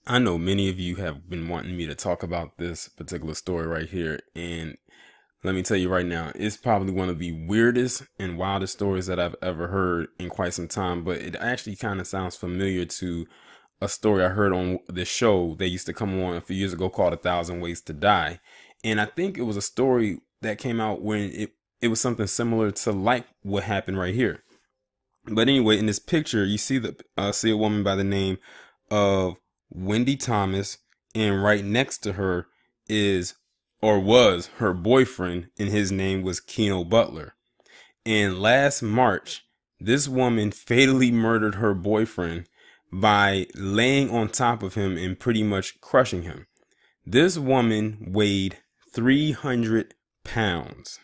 I know many of you have been wanting me to talk about this particular story right here, and let me tell you right now, it's probably one of the weirdest and wildest stories that I've ever heard in quite some time, but it actually kind of sounds familiar to a story I heard on this show they used to come on a few years ago called A Thousand Ways to Die. And I think it was a story that came out when it was something similar to like what happened right here. But anyway, in this picture, you see a woman by the name of Wendy Thomas, and right next to her is or was her boyfriend, and his name was Keno Butler. And last March, this woman fatally murdered her boyfriend by laying on top of him and pretty much crushing him. This woman weighed 300 pounds.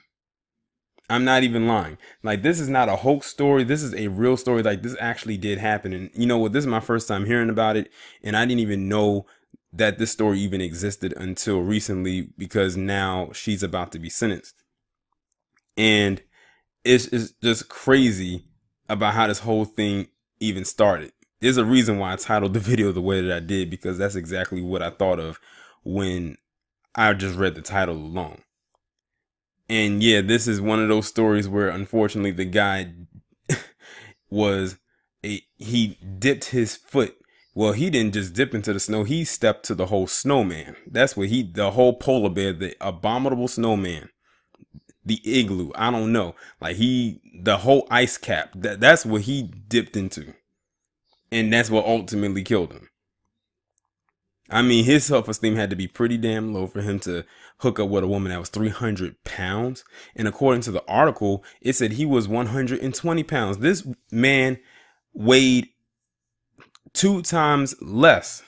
I'm not even lying. Like, this is not a hoax story. This is a real story. Like, this actually did happen. And you know what? This is my first time hearing about it. And I didn't even know that this story even existed until recently, because now she's about to be sentenced. And it's just crazy about how this whole thing even started. There's a reason why I titled the video the way that I did, because that's exactly what I thought of when I just read the title alone. And yeah, this is one of those stories where unfortunately the guy he dipped his foot. Well, he didn't just dip into the snow, he stepped to the whole snowman. That's what the whole polar bear, the abominable snowman, the igloo, I don't know. Like the whole ice cap, that's what he dipped into. And that's what ultimately killed him. I mean, his self-esteem had to be pretty damn low for him to hook up with a woman that was 300 pounds. And according to the article, it said he was 120 pounds. This man weighed 2 times less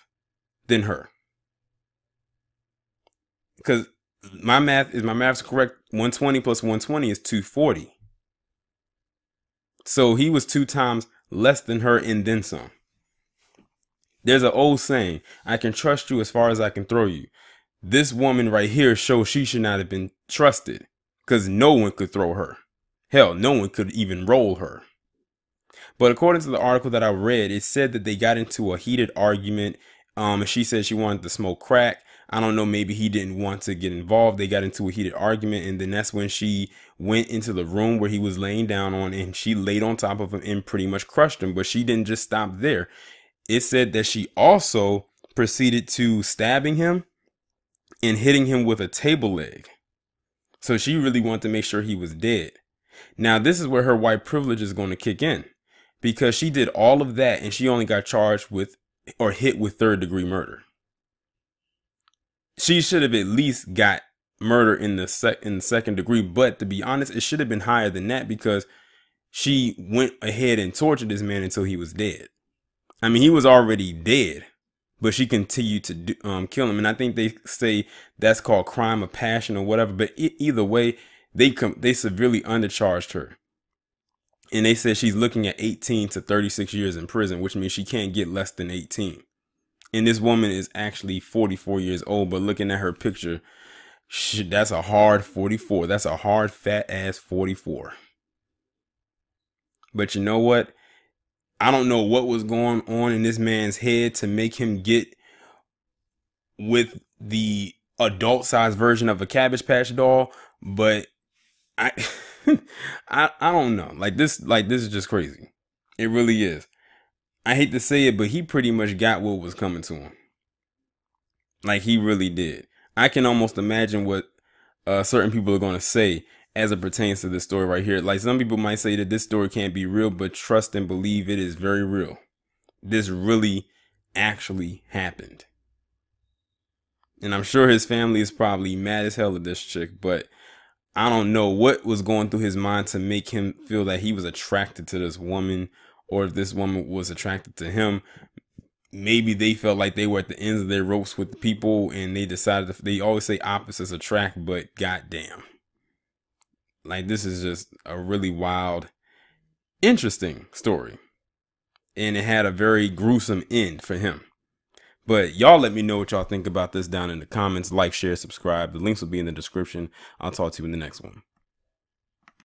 than her. Because my math's correct, 120 plus 120 is 240. So he was 2 times less than her and then some. There's an old saying, I can trust you as far as I can throw you. This woman right here shows she should not have been trusted, because no one could throw her. Hell, no one could even roll her. But according to the article that I read, it said that they got into a heated argument. And she said she wanted to smoke crack. I don't know, maybe he didn't want to get involved. They got into a heated argument, and then that's when she went into the room where he was laying down on, and she laid on top of him and pretty much crushed him. But she didn't just stop there. It said that she also proceeded to stabbing him and hitting him with a table leg. So she really wanted to make sure he was dead. Now, this is where her white privilege is going to kick in, because she did all of that and she only got charged with or hit with 3rd-degree murder. She should have at least got murder in the 2nd degree. But to be honest, it should have been higher than that, because she went ahead and tortured this man until he was dead. I mean, he was already dead, but she continued to kill him. And I think they say that's called crime of passion or whatever. But either way, they severely undercharged her. And they said she's looking at 18 to 36 years in prison, which means she can't get less than 18. And this woman is actually 44 years old. But looking at her picture, that's a hard 44. That's a hard, fat ass 44. But you know what? I don't know what was going on in this man's head to make him get with the adult size version of a Cabbage Patch doll, but I I don't know. This is just crazy. It really is. I hate to say it, but he pretty much got what was coming to him. Like, he really did. I can almost imagine what certain people are going to say as it pertains to this story right here. Like, some people might say that this story can't be real, but trust and believe it is very real. This really actually happened. And I'm sure his family is probably mad as hell at this chick, but I don't know what was going through his mind to make him feel that he was attracted to this woman, or if this woman was attracted to him. Maybe they felt like they were at the ends of their ropes with the people, and they decided they always say opposites attract, but goddamn. Like, this is just a really wild, interesting story. And it had a very gruesome end for him. But y'all let me know what y'all think about this down in the comments. Like, share, subscribe. The links will be in the description. I'll talk to you in the next one.